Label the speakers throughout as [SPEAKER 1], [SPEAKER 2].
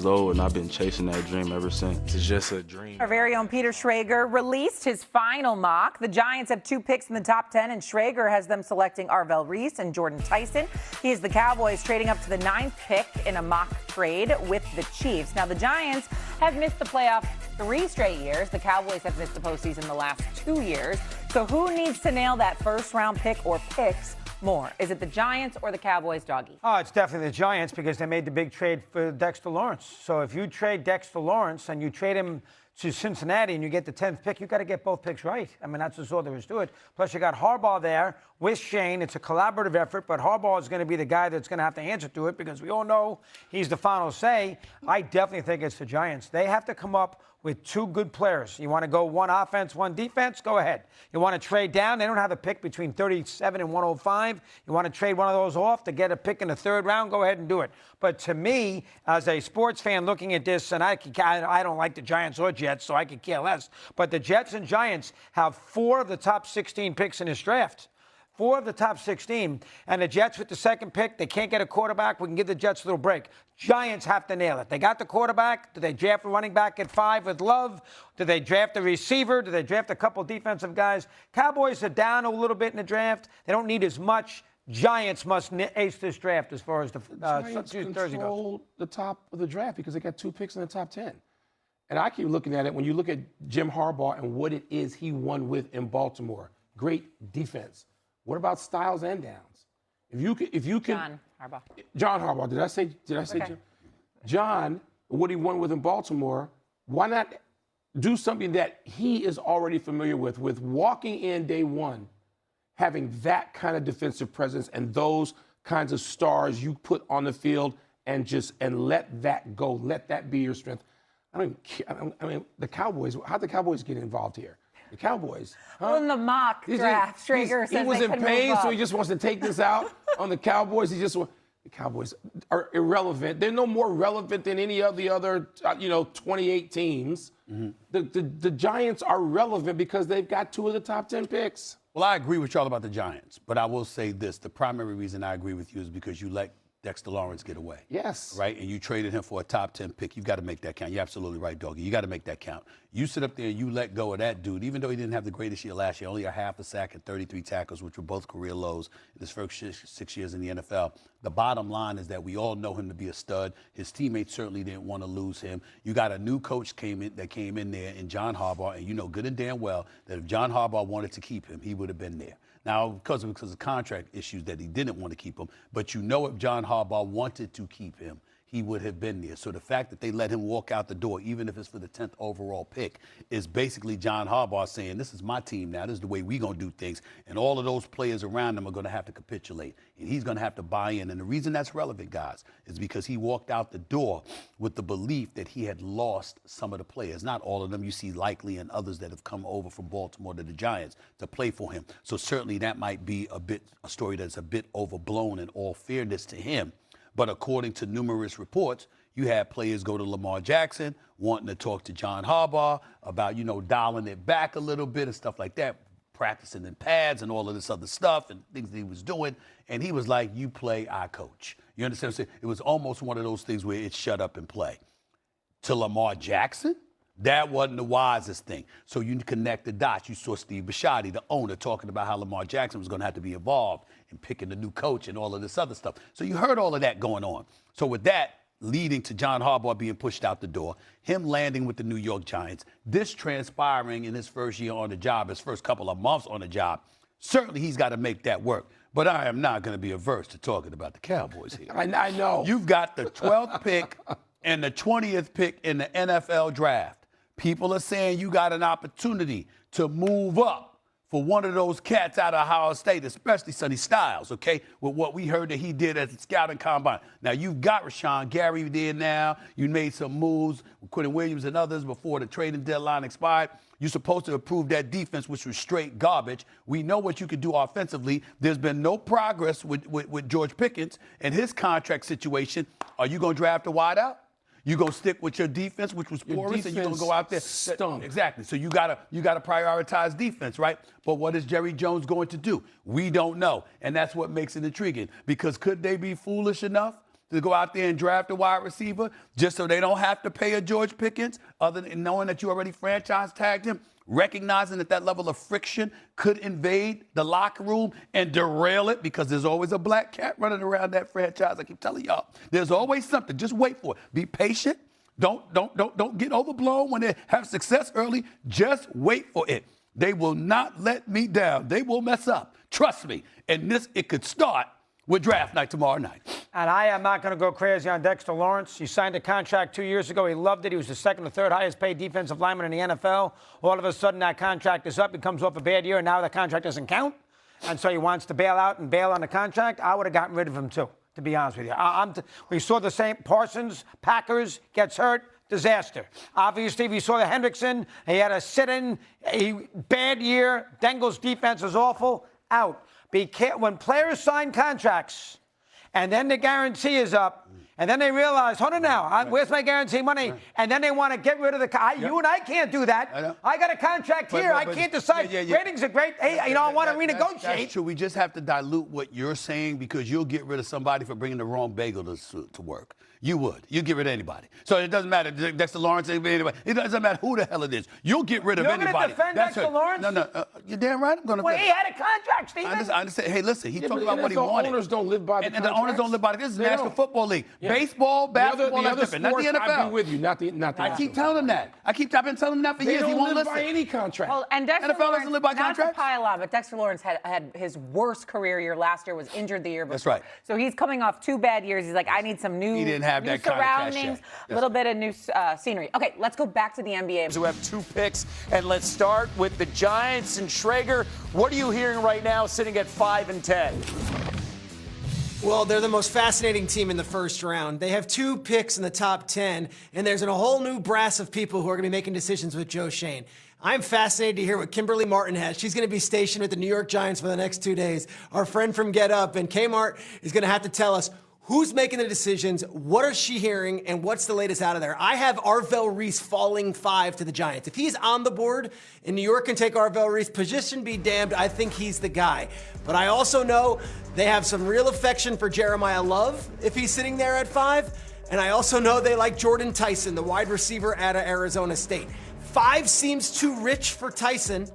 [SPEAKER 1] old, and I've been chasing that dream ever since. It's just a dream.
[SPEAKER 2] Our very own Peter Schrager released his final mock. The Giants have 2 picks in the top 10, and Schrager has them selecting Arvell Reese and Jordan Tyson. He is the Cowboys trading up to the 9th pick in a mock trade with the Chiefs. Now, the Giants have missed the playoffs 3 straight years. The Cowboys have missed the postseason the last 2 years. So who needs to nail that first-round pick or picks more? Is it the Giants or the Cowboys, Doggy?
[SPEAKER 3] Oh, it's definitely the Giants because they made the big trade for Dexter Lawrence. So if you trade Dexter Lawrence and you trade him to Cincinnati and you get the 10th pick, you got to get both picks right. I mean, that's just all there is to it. Plus, you got Harbaugh there with Shane. It's a collaborative effort, but Harbaugh is going to be the guy that's going to have to answer to it because we all know he's the final say. I definitely think it's the Giants. They have to come up with 2 good players. You want to go 1 offense, 1 defense? Go ahead. You want to trade down? They don't have a pick between 37 and 105. You want to trade one of those off to get a pick in the 3rd round? Go ahead and do it. But to me, as a sports fan looking at this, and I don't like the Giants or Jets, so I could care less, but the Jets and Giants have 4 of the top 16 picks in this draft. 4 of the top 16. And the Jets with the 2nd pick, they can't get a quarterback. We can give the Jets a little break. Giants have to nail it. They got the quarterback. Do they draft a running back at 5 with Love? Do they draft a receiver? Do they draft a couple defensive guys? Cowboys are down a little bit in the draft. They don't need as much. Giants must ace this draft as far as the
[SPEAKER 4] Giants control the top of the draft because they got 2 picks in the top 10. And I keep looking at it when you look at Jim Harbaugh and what it is he won with in Baltimore. Great defense. What about Styles and Downs? If you can, John Harbaugh. Did I say okay. Jim? John? What he won with in Baltimore? Why not do something that he is already familiar with walking in day one, having that kind of defensive presence and those kinds of stars you put on the field, and let that go, let that be your strength. I mean, the Cowboys. How'd the Cowboys get involved here? The Cowboys. Huh?
[SPEAKER 2] Well, in the mock draft, Schrager says
[SPEAKER 4] he was in pain, so he just wants to take this out on the Cowboys. The Cowboys are irrelevant. They're no more relevant than any of the other, 28 teams. Mm-hmm. The Giants are relevant because they've got 2 of the top 10 picks.
[SPEAKER 5] Well, I agree with y'all about the Giants, but I will say this. The primary reason I agree with you is because you let Dexter Lawrence get away.
[SPEAKER 4] Yes.
[SPEAKER 5] Right? And you traded him for a top 10 pick. You've got to make that count. You're absolutely right, Doggy. You got to make that count. You sit up there and you let go of that dude, even though he didn't have the greatest year last year, only a half a sack and 33 tackles, which were both career lows in his first 6 years in the NFL. The bottom line is that we all know him to be a stud. His teammates certainly didn't want to lose him. You got a new coach that came in there in John Harbaugh, and you know good and damn well that if John Harbaugh wanted to keep him, he would have been there. Now, because of contract issues that he didn't want to keep him, but you know if John Harbaugh wanted to keep him, he would have been there. So the fact that they let him walk out the door, even if it's for the 10th overall pick, is basically John Harbaugh saying, this is my team now. This is the way we're going to do things. And all of those players around him are going to have to capitulate. And he's going to have to buy in. And the reason that's relevant, guys, is because he walked out the door with the belief that he had lost some of the players. Not all of them. You see Likely and others that have come over from Baltimore to the Giants to play for him. So certainly that might be a story that's a bit overblown in all fairness to him. But according to numerous reports, you had players go to Lamar Jackson wanting to talk to John Harbaugh about, dialing it back a little bit and stuff like that, practicing in pads and all of this other stuff and things that he was doing. And he was like, you play, I coach. You understand what I'm saying? It was almost one of those things where it's shut up and play. To Lamar Jackson, that wasn't the wisest thing. So you connect the dots. You saw Steve Bisciotti, the owner, talking about how Lamar Jackson was going to have to be involved in picking the new coach and all of this other stuff. So you heard all of that going on. So with that leading to John Harbaugh being pushed out the door, him landing with the New York Giants, this transpiring in his first year on the job, his first couple of months on the job, certainly he's got to make that work. But I am not going to be averse to talking about the Cowboys here.
[SPEAKER 4] I know.
[SPEAKER 5] You've got the 12th pick and the 20th pick in the NFL draft. People are saying you got an opportunity to move up for one of those cats out of Ohio State, especially Sonny Styles, okay, with what we heard that he did at the scouting combine. Now, you've got Rashawn Gary there now. You made some moves with Quentin Williams and others before the trading deadline expired. You're supposed to approve that defense, which was straight garbage. We know what you could do offensively. There's been no progress with George Pickens and his contract situation. Are you going to draft a wideout? You gonna stick with your defense, which was porous, and you're gonna go out there.
[SPEAKER 4] Stunk.
[SPEAKER 5] Exactly. So you gotta prioritize defense, right? But what is Jerry Jones going to do? We don't know, and that's what makes it intriguing. Because could they be foolish enough to go out there and draft a wide receiver just so they don't have to pay a George Pickens, other than knowing that you already franchise tagged him, recognizing that level of friction could invade the locker room and derail it, because there's always a black cat running around that franchise. I keep telling y'all, there's always something. Just wait for it. Be patient. Don't get overblown when they have success early. Just wait for it. They will not let me down. They will mess up. Trust me. And it could start with draft night tomorrow night.
[SPEAKER 3] And I am not going to go crazy on Dexter Lawrence. He signed a contract 2 years ago. He loved it. He was the second or third highest paid defensive lineman in the NFL. All of a sudden, that contract is up. He comes off a bad year, and now the contract doesn't count. And so he wants to bail out and bail on the contract. I would have gotten rid of him, too, to be honest with you. We saw the same. Parsons, Packers, gets hurt. Disaster. Obviously, we saw the Hendrickson. He had a sit-in, a bad year. Bengals defense was awful. Out. When players sign contracts and then the guarantee is up, and then they realize, hold on now, where's my guarantee money? Right. And then they want to get rid of you and I can't do that. I got a contract here. I can't decide. Ratings are great. Hey, I want to renegotiate.
[SPEAKER 5] That's true. We just have to dilute what you're saying, because you'll get rid of somebody for bringing the wrong bagel to work. You would. You get rid of anybody. So it doesn't matter. Dexter Lawrence, anybody. It doesn't matter who the hell it is. You'll get rid of anybody.
[SPEAKER 3] You're going to defend Dexter Lawrence?
[SPEAKER 5] No. You're damn right I'm going to.
[SPEAKER 3] Well, he had a contract, Stephen.
[SPEAKER 5] I understand. Hey, listen. He talked about what he wanted.
[SPEAKER 4] Owners don't live by the
[SPEAKER 5] and the owners don't live by this is the National Football League.
[SPEAKER 4] Yeah.
[SPEAKER 5] Baseball, basketball, that's different. Not the NFL.
[SPEAKER 4] I'd be with you. Not the
[SPEAKER 5] I keep telling him that. I've been telling him that for years. He won't listen.
[SPEAKER 4] They don't live by any contract.
[SPEAKER 2] Well, and Dexter
[SPEAKER 5] NFL doesn't live by contracts.
[SPEAKER 2] Not to pile on, but Dexter Lawrence had his worst career year last year. Was injured the year before.
[SPEAKER 5] That's right.
[SPEAKER 2] So he's coming off 2 bad years. He's like, I need some new.
[SPEAKER 5] He didn't have that kind of cash
[SPEAKER 2] surroundings, a little bit of new scenery. Okay, let's go back to the NBA.
[SPEAKER 6] Who have 2 picks, and let's start with the Giants and Schrager. What are you hearing right now, sitting at 5 and 10?
[SPEAKER 7] Well, they're the most fascinating team in the first round. They have 2 picks in the top 10, and there's a whole new brass of people who are going to be making decisions with Joe Shane. I'm fascinated to hear what Kimberly Martin has. She's going to be stationed with the New York Giants for the next 2 days. Our friend from Get Up, and Kmart is going to have to tell us who's making the decisions, what is she hearing, and what's the latest out of there. I have Arvell Reese falling 5 to the Giants. If he's on the board and New York can take Arvell Reese, position be damned, I think he's the guy. But I also know they have some real affection for Jeremiah Love if he's sitting there at 5. And I also know they like Jordan Tyson, the wide receiver out of Arizona State. 5 seems too rich for Tyson,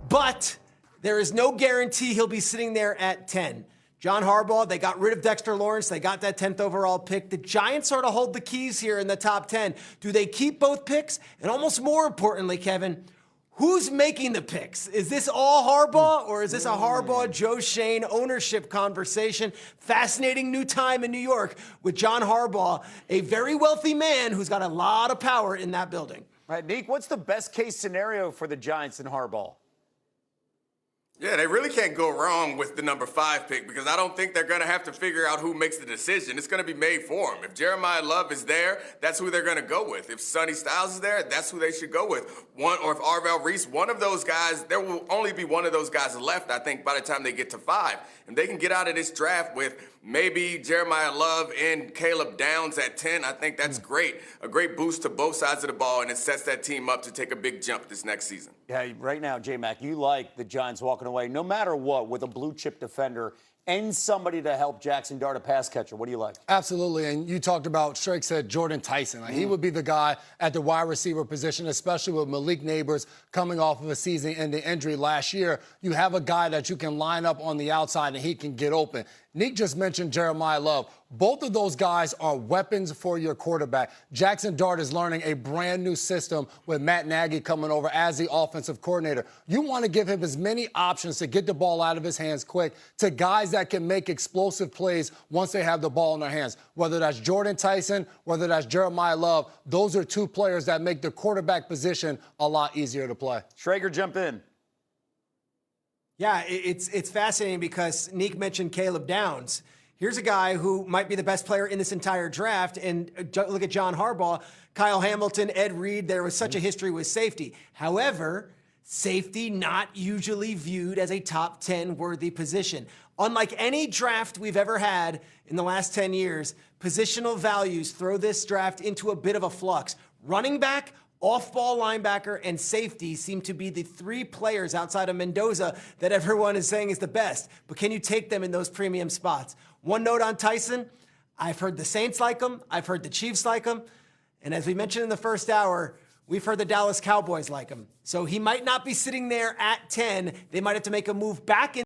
[SPEAKER 7] but there is no guarantee he'll be sitting there at 10. John Harbaugh, they got rid of Dexter Lawrence. They got that 10th overall pick. The Giants sort of hold the keys here in the top 10. Do they keep both picks? And almost more importantly, Kevin, who's making the picks? Is this all Harbaugh, or is this a Harbaugh, Joe Shane ownership conversation? Fascinating new time in New York with John Harbaugh, a very wealthy man who's got a lot of power in that building.
[SPEAKER 6] Right, Nick, what's the best case scenario for the Giants and Harbaugh?
[SPEAKER 8] Yeah, they really can't go wrong with the number 5 pick, because I don't think they're going to have to figure out who makes the decision. It's going to be made for them. If Jeremiah Love is there, that's who they're going to go with. If Sonny Styles is there, that's who they should go with. Or if Arvell Reese, one of those guys, there will only be one of those guys left, I think, by the time they get to 5. And they can get out of this draft with maybe Jeremiah Love and Caleb Downs at 10. I think that's great. A great boost to both sides of the ball, and it sets that team up to take a big jump this next season.
[SPEAKER 6] Yeah, right now, J-Mac, you like the Giants walking away, no matter what, with a blue-chip defender and somebody to help Jackson Dart, a pass catcher. What do you like?
[SPEAKER 9] Absolutely. And you talked about, Shrake said Jordan Tyson. He would be the guy at the wide receiver position, especially with Malik Neighbors coming off of a season-ending injury last year. You have a guy that you can line up on the outside and he can get open. Nick just mentioned Jeremiah Love. Both of those guys are weapons for your quarterback. Jackson Dart is learning a brand new system with Matt Nagy coming over as the offensive coordinator. You want to give him as many options to get the ball out of his hands quick to guys that can make explosive plays once they have the ball in their hands. Whether that's Jordan Tyson, whether that's Jeremiah Love, those are 2 players that make the quarterback position a lot easier to play.
[SPEAKER 6] Schrager, jump in.
[SPEAKER 7] Yeah, it's fascinating because Neek mentioned Caleb Downs. Here's a guy who might be the best player in this entire draft. And look at John Harbaugh, Kyle Hamilton, Ed Reed. There was such a history with safety. However, safety not usually viewed as a top 10 worthy position. Unlike any draft we've ever had in the last 10 years, positional values throw this draft into a bit of a flux. Running back, off-ball linebacker, and safety seem to be the 3 players outside of Mendoza that everyone is saying is the best. But can you take them in those premium spots? One note on Tyson, I've heard the Saints like him. I've heard the Chiefs like him. And as we mentioned in the first hour, we've heard the Dallas Cowboys like him. So he might not be sitting there at 10. They might have to make a move back in.